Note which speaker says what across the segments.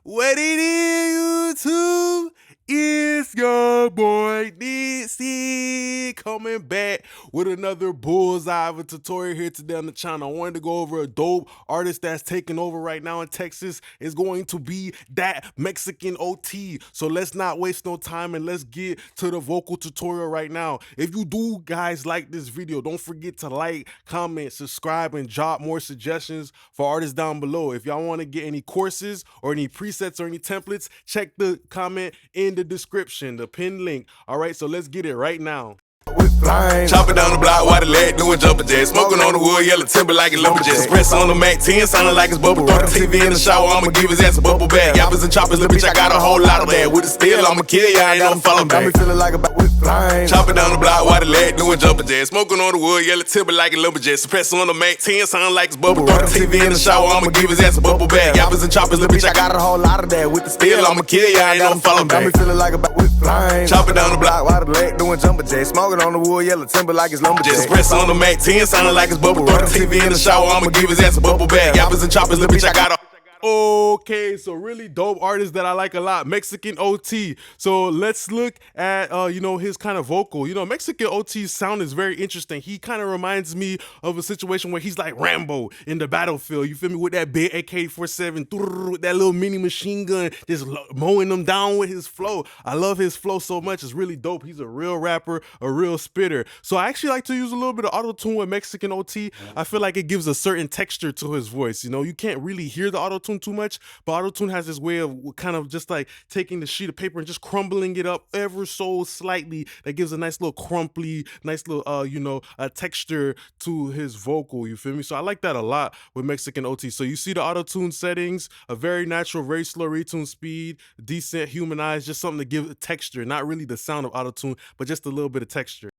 Speaker 1: What it is, YouTube? It's your boy Nixie coming back with another bullseye of a tutorial here today on the channel. I wanted to go over a dope artist that's taking over right now in Texas. Is going to be that Mexican OT. So let's not waste no time and let's get to the vocal tutorial right now. If you do guys like this video, don't forget to like, comment, subscribe, and drop more suggestions for artists down below. If y'all want to get any courses or any presets or any templates, check the comment in the description, the pinned link. All right, so let's get it right now.
Speaker 2: Chopping down the block while the leg doing jumping jacks. Smoking on the wood, yellow timber like a lumberjack. Espresso on the Mac 10, sounding like it's bubble. Throw the TV in the shower, I'ma give his ass a bubble bag. Yappers and choppers, little bitch, I got a whole lot of that. With a steel, I'ma kill ya, I ain't never follow back.
Speaker 3: Got me feeling like a bat with flying.
Speaker 2: Chopping down the block while the leg doing jumping jacks. Smoking on the wood, yellow timber like a lumberjack. Espresso on the Mac 10, sounding like it's bubble. Throw the TV in the shower, I'ma give his ass a bubble bag. Yappers and choppers, little bitch, I got a whole lot of that. With the steel, I'ma kill ya, I ain't never follow
Speaker 3: Got me
Speaker 2: back.
Speaker 3: feeling like a bat with flying.
Speaker 2: Chopping down the block
Speaker 3: while the leg doing jumping jacks. Smoking on the wood, yellow timber like it's lumberjack.
Speaker 2: Espresso on the Mac 10, sounding like it's bubble. Throw the TV in the shower, I'ma give his ass a bubble bag. Yappers and choppers, little bitch, I got a.
Speaker 1: Okay, so really dope artist that I like a lot, Mexican OT. So let's look at his kind of vocal. Mexican OT's sound is very interesting. He kind of reminds me of a situation where he's like Rambo in the battlefield. You feel me? With that big AK-47, with that little mini machine gun, just mowing them down with his flow. I love his flow so much. It's really dope. He's a real rapper, a real spitter. So I actually like to use a little bit of auto-tune with Mexican OT. I feel like it gives a certain texture to his voice. You can't really hear the auto-tune too much, but auto-tune has this way of kind of just like taking the sheet of paper and just crumbling it up ever so slightly. That gives a nice little crumply, nice little a texture to his vocal. You feel me? So I like that a lot with Mexican OT. So you see the auto-tune settings, a very natural, very slow retune speed, decent, humanized, just something to give a texture, not really the sound of auto-tune, but just a little bit of texture.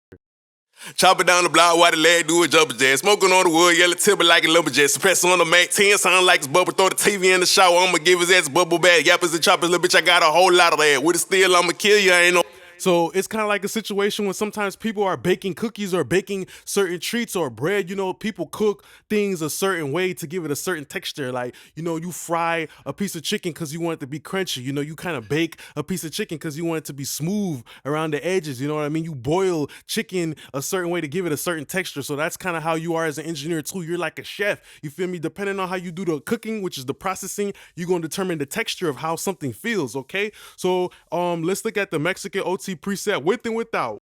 Speaker 2: Chopping down the block while the leg doing jumping jacks. Smoking on the wood, yellow timber like a lumberjack. Espresso on the Mac 10, sounding like it's bubble. Throw the TV in the shower, I'ma give his ass a bubble bag. Yappers and choppers, little bitch, I got a whole lot of that. With a steel, I'ma kill you, I ain't no.
Speaker 1: So it's kind of like a situation when sometimes people are baking cookies or baking certain treats or bread. People cook things a certain way to give it a certain texture. Like, you fry a piece of chicken because you want it to be crunchy. You kind of bake a piece of chicken because you want it to be smooth around the edges. You know what I mean? You boil chicken a certain way to give it a certain texture. So that's kind of how you are as an engineer too. You're like a chef. You feel me? Depending on how you do the cooking, which is the processing, you're going to determine the texture of how something feels. Okay. So let's look at the Mexican OT preset with and without.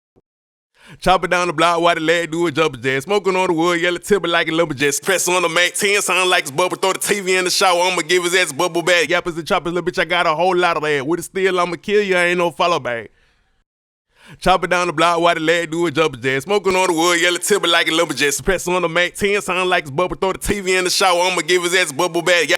Speaker 2: Chopping down the block while the leg doing jumping jacks. Smoking on the wood, yellow timber like a lumberjack. Espresso on the Mac 10, sounding like it's bubble. Throw the TV in the shower, I'ma give his ass a bubble bag. Yappers and choppers, little bitch, I got a whole lot of that. With a steel, I'ma kill you, I ain't no follow back. Chopping down the block while the leg doing jumping jacks. Smoking on the wood, yellow timber like a lumberjack. Espresso on the Mac 10, sounding like it's bubble. Throw the TV in the shower, I'ma give his ass a bubble bag.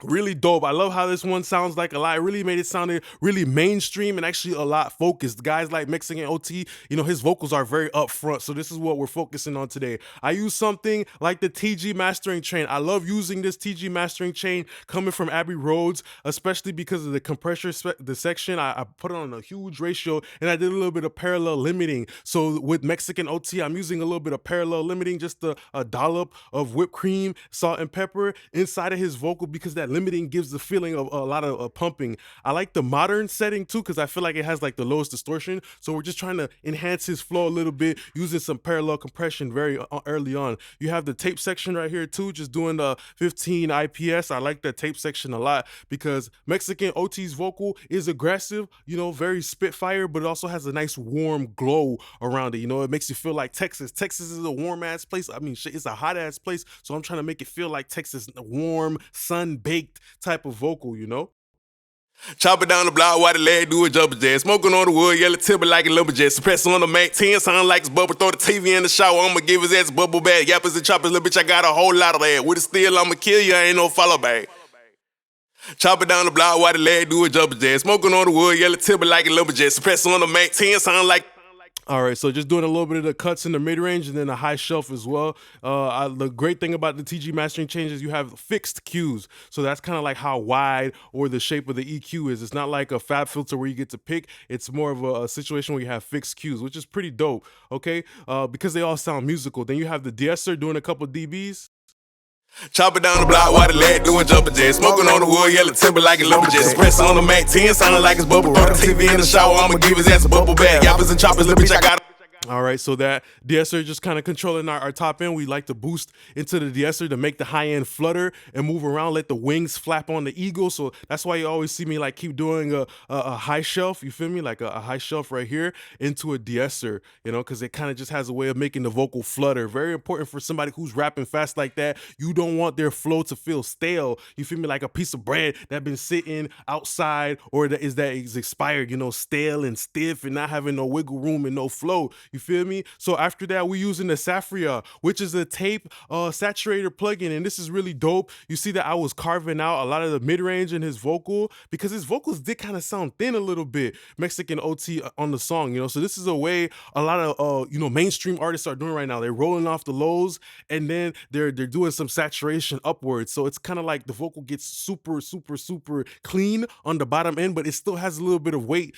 Speaker 1: Really dope. I love how this one sounds like a lot. It really made it sound really mainstream and actually a lot focused. Guys like Mexican OT, his vocals are very upfront. So this is what we're focusing on today. I use something like the TG mastering chain. I love using this TG mastering chain coming from Abbey Roads, especially because of the compressor, the section. I put it on a huge ratio and I did a little bit of parallel limiting. So with Mexican OT, I'm using a little bit of parallel limiting, just a dollop of whipped cream, salt and pepper inside of his vocal because that limiting gives the feeling of a lot of pumping. I like the modern setting too because I feel like it has like the lowest distortion. So we're just trying to enhance his flow a little bit using some parallel compression very early on. You have the tape section right here too, just doing the 15 IPS. I like that tape section a lot because Mexican OT's vocal is aggressive, very spitfire, but it also has a nice warm glow around it. It makes you feel like Texas. Texas is a warm ass place. I mean, shit, it's a hot ass place. So I'm trying to make it feel like Texas, warm, sun-baked type of vocal,
Speaker 2: Chopping down the block while the leg doing jumping jacks. Smoking on the wood, yellow timber like a lumberjack. Espresso on the Mac 10, sounding like it's bubble. Throw the TV in the shower, I'ma give his ass a bubble bag. Yappers and choppers, little bitch, I got a whole lot of that. With a steel, I'ma kill you, I ain't no follow back. Chopping down the block while the leg doing jumping jacks. Smoking on the wood, yellow timber like a lumberjack. Espresso on the Mac 10, sounding like.
Speaker 1: All right, so just doing a little bit of the cuts in the mid-range and then a high shelf as well. The great thing about the TG mastering change is you have fixed Qs. So that's kind of like how wide or the shape of the EQ is. It's not like a fab filter where you get to pick. It's more of a situation where you have fixed Qs, which is pretty dope, okay? Because they all sound musical. Then you have the de-esser doing a couple dBs.
Speaker 2: Chopping down the block while the lad doing jumping jacks. Smoking on the wood, yellow timber like a lumberjack. Pressing on the Mac 10, sounding like it's bubble. Throw the TV in the shower, I'ma give his ass a bubble bag. Yappers and choppers, little bitch, I got.
Speaker 1: All right, so that de-esser just kind of controlling our top end. We like to boost into the de-esser to make the high end flutter and move around, let the wings flap on the eagle. So that's why you always see me like keep doing a high shelf, you feel me? Like a high shelf right here into a de-esser, you know, because it kind of just has a way of making the vocal flutter. Very important for somebody who's rapping fast like that. You don't want their flow to feel stale, you feel me? Like a piece of bread that been sitting outside or that is expired, you know, stale and stiff and not having no wiggle room and no flow. You feel me? So after that, we're using the Safria, which is a tape saturator plugin, and this is really dope. You see that I was carving out a lot of the mid-range in his vocal because his vocals did kind of sound thin a little bit, Mexican OT on the song, you know? So this is a way a lot of, you know, mainstream artists are doing right now. They're rolling off the lows, and then they're doing some saturation upwards. So it's kind of like the vocal gets super, super, super clean on the bottom end, but it still has a little bit of weight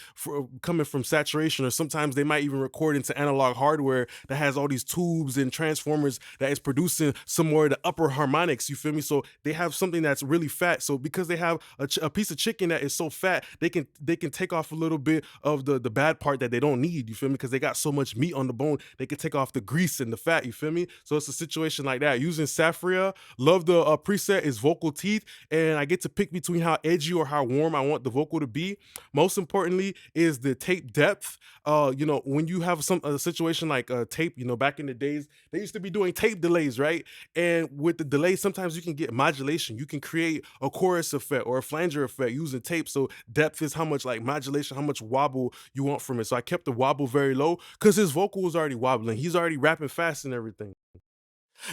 Speaker 1: coming from saturation, or sometimes they might even record into analog hardware that has all these tubes and transformers that is producing some more of the upper harmonics, you feel me? So they have something that's really fat. So because they have a piece of chicken that is so fat, they can take off a little bit of the bad part that they don't need, you feel me? Because they got so much meat on the bone, they can take off the grease and the fat, you feel me? So it's a situation like that. Using Safria, love the preset is vocal teeth, and I get to pick between how edgy or how warm I want the vocal to be. Most importantly is the tape depth. You know, when you have a situation like tape, you know, back in the days, they used to be doing tape delays, right? And with the delay, sometimes you can get modulation. You can create a chorus effect or a flanger effect using tape. So depth is how much like modulation, how much wobble you want from it. So I kept the wobble very low because his vocal was already wobbling. He's already rapping fast and everything.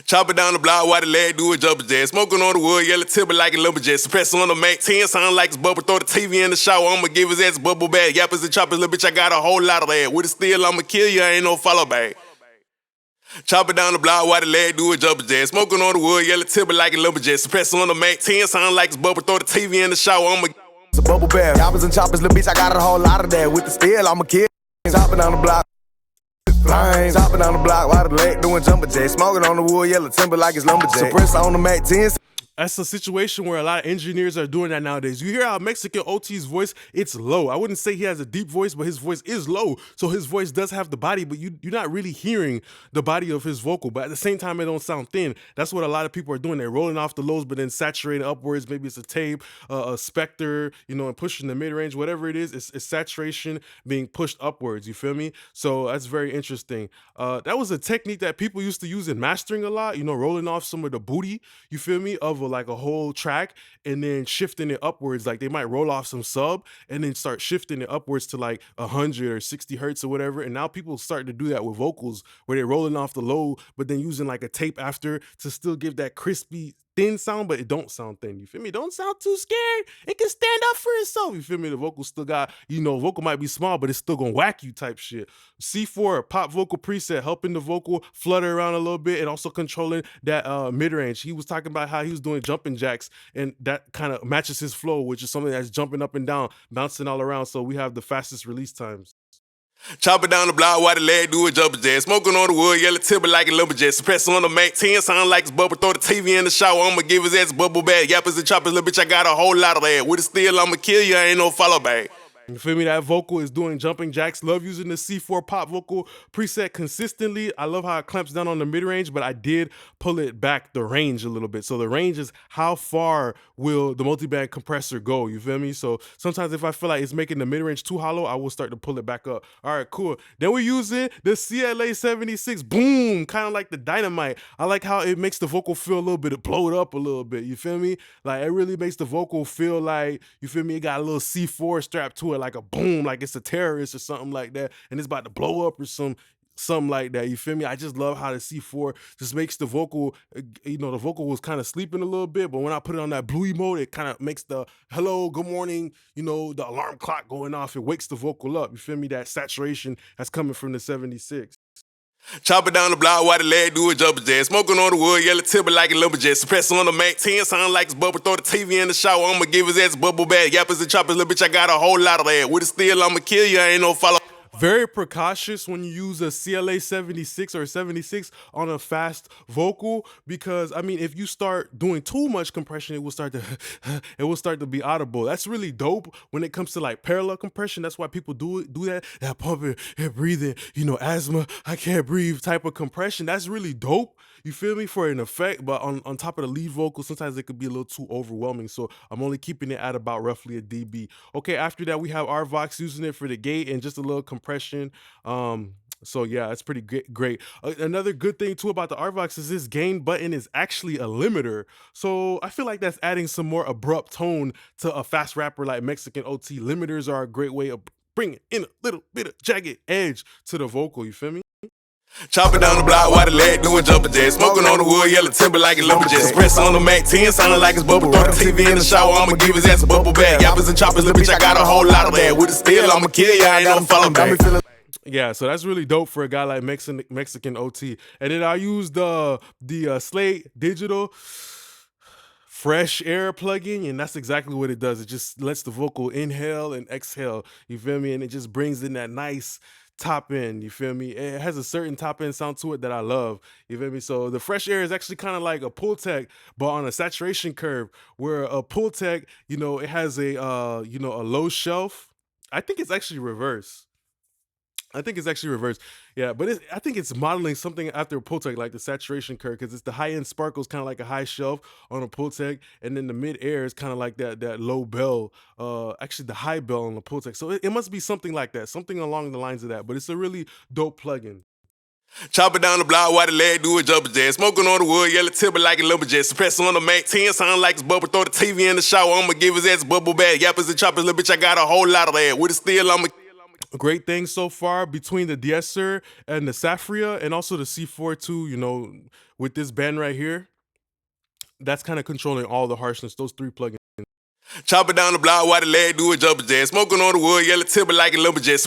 Speaker 2: Chopping down the block while the lad doing jumping jacks. Smoking on the wood, yellow timber like a lumberjack. Pressing on the Mac 10, sounding like it's bubble. Throw the TV in the shower, I'ma give his ass a bubble bag. Yappers and choppers, little bitch, I got a whole lot of that. With it still, I'ma kill you, I ain't no follow back. Chopping down the block while the lad doing jumping jacks. Smoking on the wood, yellow timber like a lumberjack. Pressing on the Mac 10, sounding like it's bubble. Throw the TV in the shower, I'ma.
Speaker 3: It's a bubble bag. Choppers and choppers, little bitch, I got a whole lot of that. With the steel, I'ma kill. Chopping down the block. Flying, chopping down the block while the leg doing jumping jacks. Smoking on the wood, yellow timber like it's lumberjack. Suppressor on the Mac 10.
Speaker 1: That's a situation where a lot of engineers are doing that nowadays. You hear how Mexican OT's voice, it's low. I wouldn't say he has a deep voice, but his voice is low. So his voice does have the body, but you're not really hearing the body of his vocal. But at the same time, it don't sound thin. That's what a lot of people are doing. They're rolling off the lows, but then saturating upwards. Maybe it's a tape, a specter, you know, and pushing the mid-range, whatever it is, it's saturation being pushed upwards, you feel me? So that's very interesting. That was a technique that people used to use in mastering a lot, you know, rolling off some of the booty, you feel me, of like a whole track and then shifting it upwards. Like they might roll off some sub and then start shifting it upwards to like 100 or 60 hertz or whatever. And now people starting to do that with vocals where they're rolling off the low, but then using like a tape after to still give that crispy thin sound, but it don't sound thin, you feel me? Don't sound too scared. It can stand up for itself, you feel me? The vocal still got, you know, vocal might be small, but it's still gonna whack you type shit. C4, pop vocal preset, helping the vocal flutter around a little bit and also controlling that mid-range. He was talking about how he was doing jumping jacks and that kind of matches his flow, which is something that's jumping up and down, bouncing all around. So we have the fastest release times.
Speaker 2: Chopping down the block while the lad doing jumping jacks. Smoking on the wood, yellow timber like a lumberjack. Pressing on the Mac 10, sounding like it's bubble. Throw the TV in the shower, I'ma give his ass a bubble bag. Yappers and choppers, little bitch, I got a whole lot of that. With it still, I'ma kill you, I ain't no follow back.
Speaker 1: You feel me? That vocal is doing jumping jacks. Love using the C4 pop vocal preset consistently. I love how it clamps down on the mid-range, but I did pull it back the range a little bit. So the range is how far will the multiband compressor go, you feel me? So sometimes if I feel like it's making the mid-range too hollow, I will start to pull it back up. All right, cool. Then we're using the CLA 76, boom, kind of like the dynamite. I like how it makes the vocal feel a little bit, blow it up a little bit, you feel me? Like it really makes the vocal feel like, you feel me, it got a little C4 strapped to it, like a boom, like it's a terrorist or something like that, and it's about to blow up or something like that, you feel me? I just love how the C4 just makes the vocal, you know, the vocal was kind of sleeping a little bit, but when I put it on that bluey mode, it kind of makes the hello, good morning, you know, the alarm clock going off, it wakes the vocal up, you feel me? That saturation that's coming from the 76.
Speaker 2: Chopping down the block while the lad doing jumping jacks. Smoking on the wood, yellow timber like a lumberjack. Pressing on the Mac 10, sounding like it's bubble. Throw the TV in the shower, I'ma give his ass a bubble bag. Yappers and choppers, little bitch, I got a whole lot of that. With it still, I'ma kill you, I ain't no follow.
Speaker 1: very precautious when you use a CLA 76 or 76 on a fast vocal, because I mean, if you start doing too much compression, it will start to be audible. That's really dope when it comes to like parallel compression. That's why people do that pumping and breathing, asthma, I can't breathe type of compression. That's really dope. You feel me, for an effect, but on top of the lead vocal, sometimes it could be a little too overwhelming. So I'm only keeping it at about roughly a dB. Okay, after that we have our Vox using it for the gate and just a little compression. So yeah, it's pretty great. Another good thing too about the RVox is this gain button is actually a limiter. So I feel like that's adding some more abrupt tone to a fast rapper like Mexican OT. Limiters are a great way of bringing in a little bit of jagged edge to the vocal, you feel me?
Speaker 2: Chopping down the block while the leg doing jumping jacks. Smoking on the wood, yellow timber like a lumberjack. Press on the Mac 10, sounding like it's bubble. Throw the TV in the shower, I'ma give his ass a bubble bag. Yappers and choppers, little bitch, I got a whole lot of that. With a steel, I'ma kill ya, I ain't never falling back.
Speaker 1: Yeah, so that's really dope for a guy like Mexican OT. And then I used the Slate Digital Fresh Air plugin, and that's exactly what it does. It just lets the vocal inhale and exhale, you feel me? And it just brings in that nice top end, you feel me? It has a certain top end sound to it that I love, you feel me? So the Fresh Air is actually kind of like a pull tech, but on a saturation curve, where a pull tech, it has a a low shelf. I think it's actually reverse. Yeah, but I think it's modeling something after a Pultec, like the saturation curve, because it's the high end sparkles kind of like a high shelf on a Pultec, and then the mid air is kind of like that low bell, actually the high bell on the Pultec. So it must be something like that, something along the lines of that. But it's a really dope plugin.
Speaker 2: Chopping down the block while the leg doing jumping jacks. Smoking on the wood, yellow timber like a lumberjack. Suppressor on the Mac 10, sound like it's bubble. Throw the TV in the shower, I'ma give his ass a bubble bag. Yappers and choppers, little bitch, I got a whole lot of that. With a steel, I'ma...
Speaker 1: Great thing so far between the Deesser and the Safria, and also the C4 too, with this band right here. That's kind of controlling all the harshness, those three plugins.
Speaker 2: Chopping down the block while the leg doing jumping jacks. Smoking on the wood, yellow timber like a lumberjack.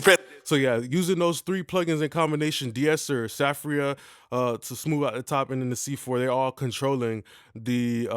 Speaker 1: So yeah, using those three plugins in combination, Deesser, Safria, to smooth out the top, and then the C4, they're all controlling the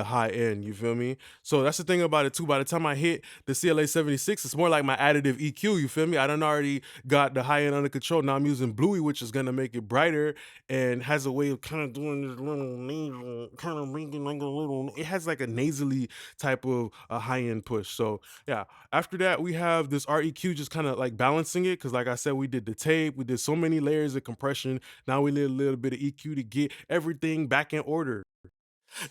Speaker 1: high end, you feel me? So that's the thing about it too. By the time I hit the CLA 76, it's more like my additive EQ, you feel me? I done already got the high end under control. Now I'm using Bluey, which is gonna make it brighter and has a way of kind of doing this little nasal, kind of making like a little, it has like a nasally type of a high end push. So yeah, after that we have this REQ just kind of like balancing it, because like I said, we did the tape, we did so many layers of compression. Now we need a little bit of EQ to get everything back in order.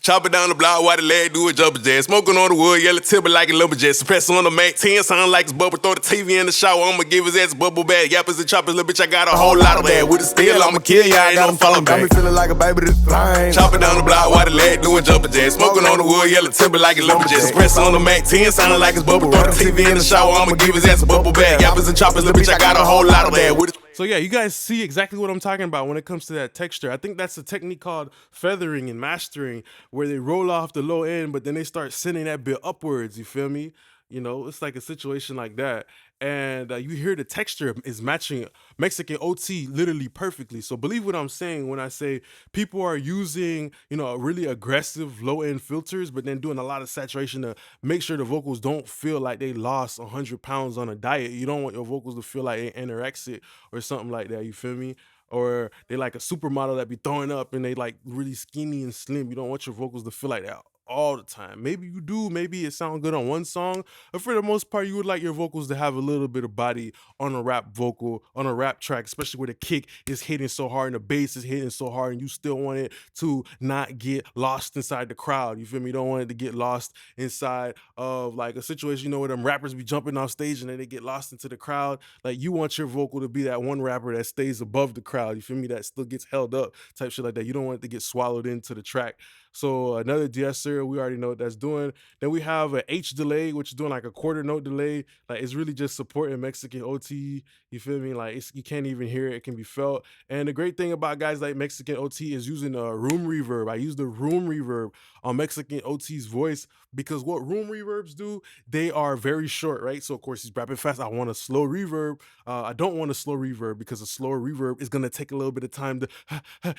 Speaker 2: Chopping down the block while the leg doing jumping jacks. Smoking on the wood, yellow timber like a lumberjack. Suppressor on the Mac 10, sound like it's bubble. Throw the TV in the shower, I'ma give his ass a bubble bag. Yappers and choppers, little bitch, I got a whole lot of that. With a steel, I'ma kill ya, I ain't never falling back.
Speaker 3: Got me feeling like a baby this flying.
Speaker 2: Chopping down the block while the leg doing jumping jacks. Smoking on the wood, yellow timber like a lumberjack. Suppressor on the Mac 10, sound like it's bubble. Throw the TV in the shower, I'ma give his ass a bubble bag. Yappers and choppers, little bitch, I got a whole lot of that.
Speaker 1: So yeah, you guys see exactly what I'm talking about when it comes to that texture. I think that's a technique called feathering and mastering, where they roll off the low end, but then they start sending that bit upwards, you feel me? It's like a situation like that. And you hear the texture is matching Mexican OT literally perfectly. So believe what I'm saying when I say people are using, really aggressive low end filters, but then doing a lot of saturation to make sure the vocals don't feel like they lost 100 pounds on a diet. You don't want your vocals to feel like they anorexic or something like that. You feel me? Or they like a supermodel that be throwing up and they like really skinny and slim. You don't want your vocals to feel like that all the time. Maybe you do, maybe it sounds good on one song, but for the most part, you would like your vocals to have a little bit of body on a rap vocal, on a rap track, especially where the kick is hitting so hard and the bass is hitting so hard, and you still want it to not get lost inside the crowd. You feel me? You don't want it to get lost inside of like a situation, where them rappers be jumping off stage and then they get lost into the crowd. Like, you want your vocal to be that one rapper that stays above the crowd. You feel me? That still gets held up, type shit like that. You don't want it to get swallowed into the track. So another Deesser, we already know what that's doing. Then we have a H delay, which is doing like a quarter note delay. Like, it's really just supporting Mexican OT. You feel me? Like, you can't even hear it. It can be felt. And the great thing about guys like Mexican OT is using a room reverb. I use the room reverb on Mexican OT's voice, because what room reverbs do, they are very short, right? So of course he's rapping fast. I want a slow reverb. I don't want a slow reverb, because a slower reverb is gonna take a little bit of time to,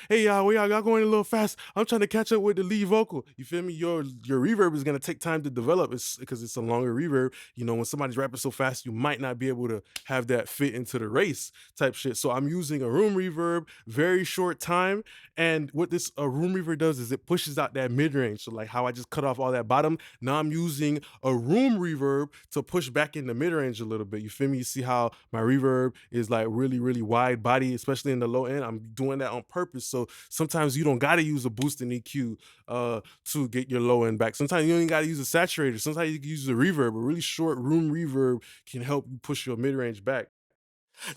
Speaker 1: hey y'all, y'all going a little fast. I'm trying to catch up with the lead vocal. You feel me? Your reverb is gonna take time to develop. It's because it's a longer reverb. You know, when somebody's rapping so fast, you might not be able to have that fit into the race type shit. So I'm using a room reverb, very short time. And what this room reverb does is it pushes out that mid range. So like how I just cut off all that bottom. Now I'm using a room reverb to push back in the mid range a little bit. You feel me? You see how my reverb is like really, really wide body, especially in the low end. I'm doing that on purpose. So sometimes you don't gotta use a boost and EQ to get your low end back. Sometimes you ain't gotta use a saturator. Sometimes you can use a reverb. A really short room reverb can help you push your mid range back.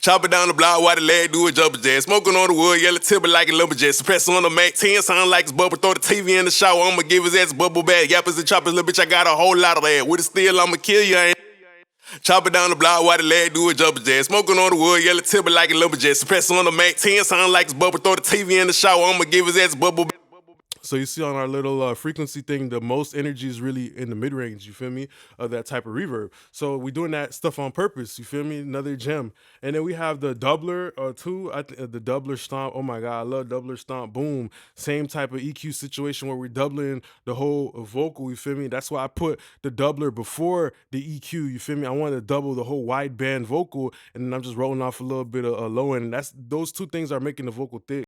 Speaker 2: Chop it down the block while the lad do a jumper jazz. Smoking on the wood, yellow timber like a lumberjack. Suppress on the Mac 10, sound like it's bubble. Throw the TV in the shower, I'ma give his ass a bubble bag. Yappers and choppers, little bitch, I got a whole lot of that. With a steel, I'ma kill you, ain't. Chop it down the block while the lad do a jumper jazz. Smoking on the wood, yellow timber like a lumberjack. Suppress on the Mac 10, sound like it's bubble. Throw the TV in the shower, I'ma give his ass a bubble bag.
Speaker 1: So you see on our little frequency thing, the most energy is really in the mid range, you feel me, of that type of reverb. So we're doing that stuff on purpose, you feel me, another gem. And then we have the doubler too, the doubler stomp. Oh my God, I love doubler stomp, boom. Same type of EQ situation where we're doubling the whole vocal, you feel me. That's why I put the doubler before the EQ, you feel me. I want to double the whole wide band vocal, and then I'm just rolling off a little bit of low end. And those two things are making the vocal thick.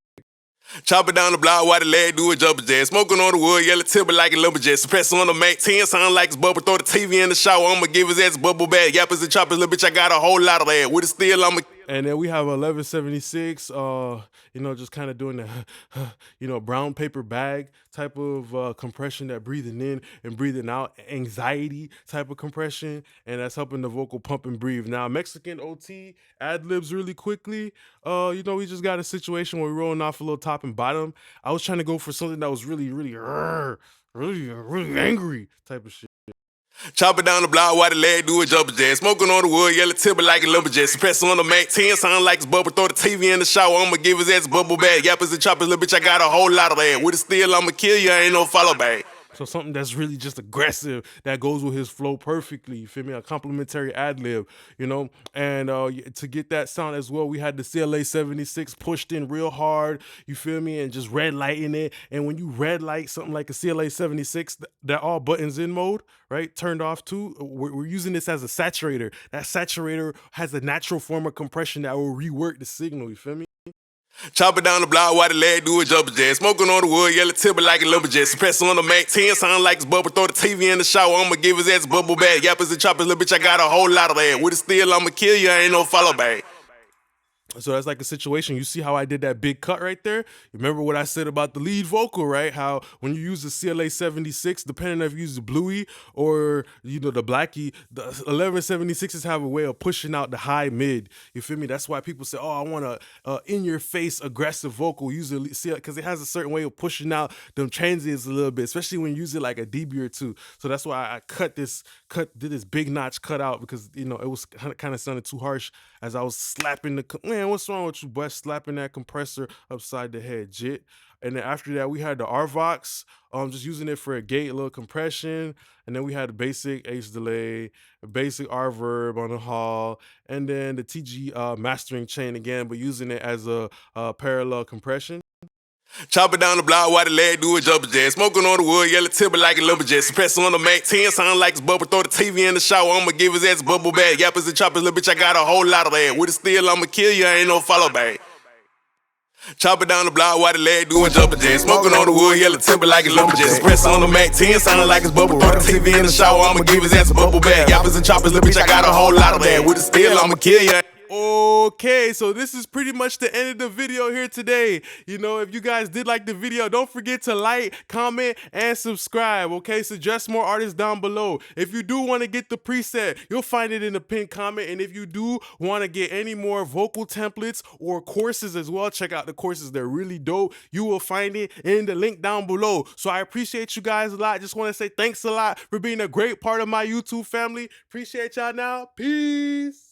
Speaker 2: Chop it down the block while the lad do a jumper jazz. Smoking on the wood, yellow timber like a lumberjack. Suppress on the Mac 10, sound like it's bubble. Throw the TV in the shower, I'ma give his ass a bubble bag. Yappers and choppers, little bitch, I got a whole lot of that. With a steel, I'ma.
Speaker 1: And then we have 1176, you know, just kind of doing the, you know, brown paper bag type of compression, that breathing in and breathing out, anxiety type of compression, and that's helping the vocal pump and breathe. Now, Mexican OT ad-libs really quickly. You know, we just got a situation where we're rolling off a little top and bottom. I was trying to go for something that was really, really, really angry type of shit.
Speaker 2: Chop it down the block while the lad do a jumper jazz. Smoking on the wood, yellow timber like a lumberjack. Suppress on the Mac 10, sound like it's bubble. Throw the TV in the shower, I'ma give his ass a bubble bag. Yappers and choppers, little bitch, I got a whole lot of that. With a steel, I'ma kill you, ain't no follow back.
Speaker 1: So something that's really just aggressive that goes with his flow perfectly. You feel me? A complimentary ad lib, you know? And to get that sound as well, we had the CLA 76 pushed in real hard, you feel me? And just red lighting it. And when you red light something like a CLA 76, that all buttons in mode, right? Turned off too. We're using this as a saturator. That saturator has a natural form of compression that will rework the signal, you feel me?
Speaker 2: Chop it down the block while the lad do a jumper jazz. Smoking on the wood, yellow timber like a lumberjack. Suppress on the Mac 10, sound like it's bubble. Throw the TV in the shower, I'ma give his ass a bubble bag. Yappers and choppers, little bitch, I got a whole lot of that. With a steel, I'ma kill you, ain't no follow back.
Speaker 1: So that's like a situation. You see how I did that big cut right there? Remember what I said about the lead vocal, right? How when you use the CLA 76, depending if you use the bluey or, you know, the blackie, the 1176s have a way of pushing out the high mid. You feel me? That's why people say, oh, I want a in-your-face aggressive vocal. Usually, see, because it has a certain way of pushing out them transients a little bit, especially when you use it like a dB or two. So that's why I did this big notch cut out, because, you know, it was kind of sounded too harsh as I was slapping man, what's wrong with you, boy? Slapping that compressor upside the head, jit. And then after that, we had the RVOX, just using it for a gate, a little compression. And then we had the basic H delay, a basic reverb on the hall, and then the TG mastering chain again, but using it as a parallel compression.
Speaker 2: Chop it down the block while the lad do a jumper jazz. Smoking on the wood, yellow timber like a lumberjack. Suppress on the Mac 10, sound like it's bubble. Throw the TV in the shower, I'ma give his ass a bubble bag. Yappers and choppers, little bitch, I got a whole lot of that. With a steel, I'ma kill you, ain't no follow back. Chop it down the block while the lad do a jumper jazz. Smoking on the wood, yellow timber like a lumberjack. Suppress on the Mac 10, sound like it's bubble. Throw the TV in the shower, I'ma give his ass a bubble bag. Yappers and choppers, little bitch, I got a whole lot of that. With a steel, I'ma kill you.
Speaker 1: Okay, so this is pretty much the end of the video here today. You know, if you guys did like the video, don't forget to like, comment, and subscribe, okay? Suggest more artists down below. If you do want to get the preset, you'll find it in the pinned comment. And if you do want to get any more vocal templates or courses as well, check out the courses. They're really dope. You will find it in the link down below. So I appreciate you guys a lot. Just want to say thanks a lot for being a great part of my YouTube family. Appreciate y'all now. Peace.